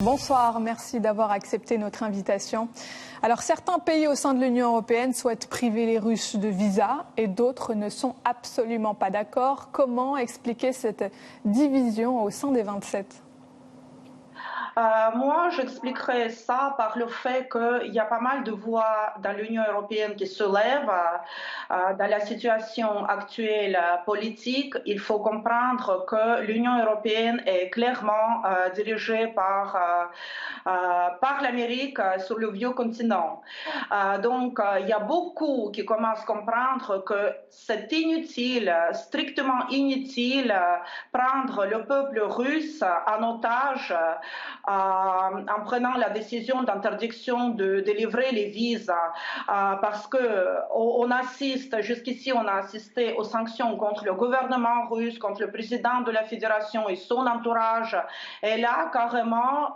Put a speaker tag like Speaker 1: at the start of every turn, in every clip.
Speaker 1: Bonsoir, merci d'avoir accepté notre invitation. Alors certains pays au sein de l'Union européenne souhaitent priver les Russes de visa et d'autres ne sont absolument pas d'accord. Comment expliquer cette division au sein des 27 ?
Speaker 2: Moi, j'expliquerai ça par le fait qu'il y a pas mal de voix dans l'Union européenne qui se lèvent. Dans la situation actuelle politique, il faut comprendre que l'Union européenne est clairement dirigée par l'Amérique sur le vieux continent. Donc, il y a beaucoup qui commencent à comprendre que c'est inutile, strictement inutile, prendre le peuple russe en otage en prenant la décision d'interdiction de délivrer les visas, parce que on assiste, jusqu'ici on a assisté aux sanctions contre le gouvernement russe, contre le président de la fédération et son entourage. Et là, carrément,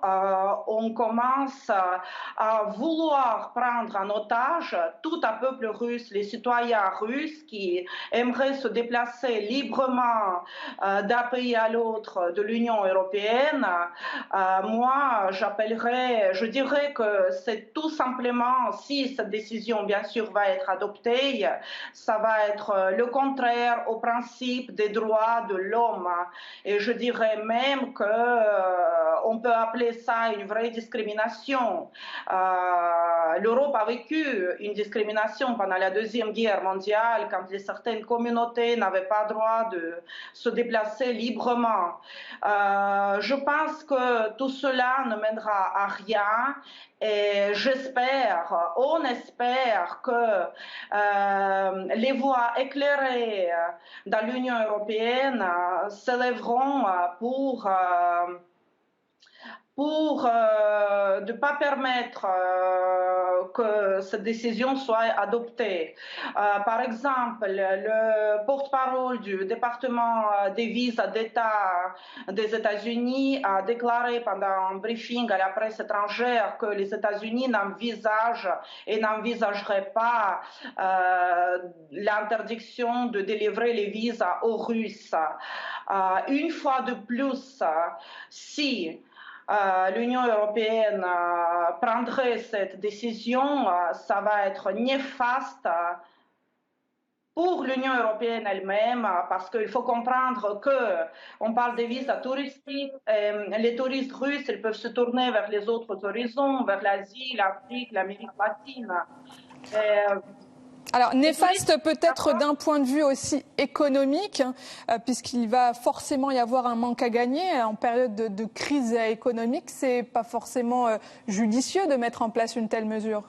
Speaker 2: on commence à vouloir prendre en otage tout un peuple russe, les citoyens russes qui aimeraient se déplacer librement d'un pays à l'autre de l'Union européenne. Moi, je dirais que c'est tout simplement, si cette décision, bien sûr, va être adoptée, ça va être le contraire au principe des droits de l'homme. Et je dirais même qu'on peut appeler ça une vraie discrimination. L'Europe a vécu une discrimination pendant la Deuxième Guerre mondiale, quand certaines communautés n'avaient pas le droit de se déplacer librement. Je pense que tout cela ne mènera à rien et on espère que les voix éclairées dans l'Union européenne s'élèveront pour ne pas permettre que cette décision soit adoptée. Par exemple, le porte-parole du département des visas d'État des États-Unis a déclaré pendant un briefing à la presse étrangère que les États-Unis n'envisagent et n'envisageraient pas l'interdiction de délivrer les visas aux Russes. Une fois de plus, si l'Union européenne prendrait cette décision, ça va être néfaste pour l'Union européenne elle-même, parce qu'il faut comprendre qu'on parle des visas touristiques, les touristes russes ils peuvent se tourner vers les autres horizons, vers l'Asie, l'Afrique, l'Amérique latine.
Speaker 1: Alors, néfaste peut-être d'un point de vue aussi économique, puisqu'il va forcément y avoir un manque à gagner en période de crise économique. C'est pas forcément judicieux de mettre en place une telle mesure.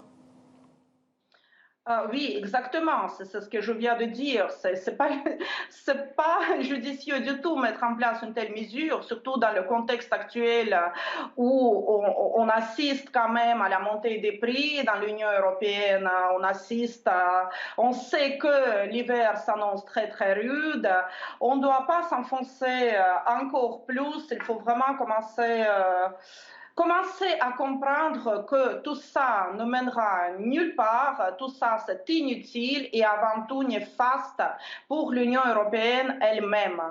Speaker 2: Oui, exactement, c'est ce que je viens de dire. C'est pas judicieux du tout mettre en place une telle mesure, surtout dans le contexte actuel où on assiste quand même à la montée des prix dans l'Union européenne. On sait que l'hiver s'annonce très très rude. On ne doit pas s'enfoncer encore plus. Il faut vraiment commencer à comprendre que tout ça ne mènera nulle part, tout ça c'est inutile et avant tout néfaste pour l'Union européenne elle-même.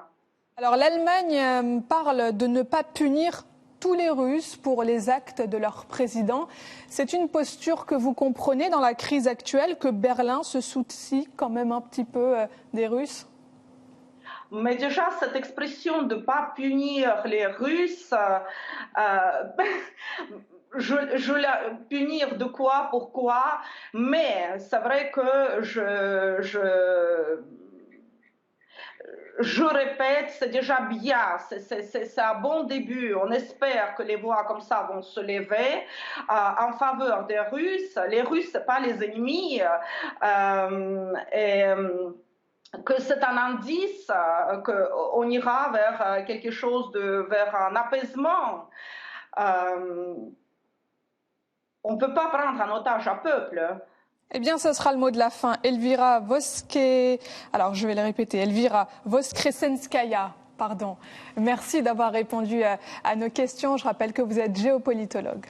Speaker 1: Alors l'Allemagne parle de ne pas punir tous les Russes pour les actes de leur président. C'est une posture que vous comprenez dans la crise actuelle, que Berlin se soucie quand même un petit peu des Russes ?
Speaker 2: Mais déjà, cette expression de ne pas punir les Russes, je la punir de quoi, pourquoi, mais c'est vrai que je répète, c'est déjà bien, c'est un bon début. On espère que les voix comme ça vont se lever en faveur des Russes. Les Russes, ce n'est pas les ennemis. Que c'est un indice qu'on ira vers quelque chose vers un apaisement. On ne peut pas prendre en otage un peuple.
Speaker 1: Eh bien, ce sera le mot de la fin. Elvira Voskresenskaya, pardon. Merci d'avoir répondu à nos questions. Je rappelle que vous êtes géopolitologue.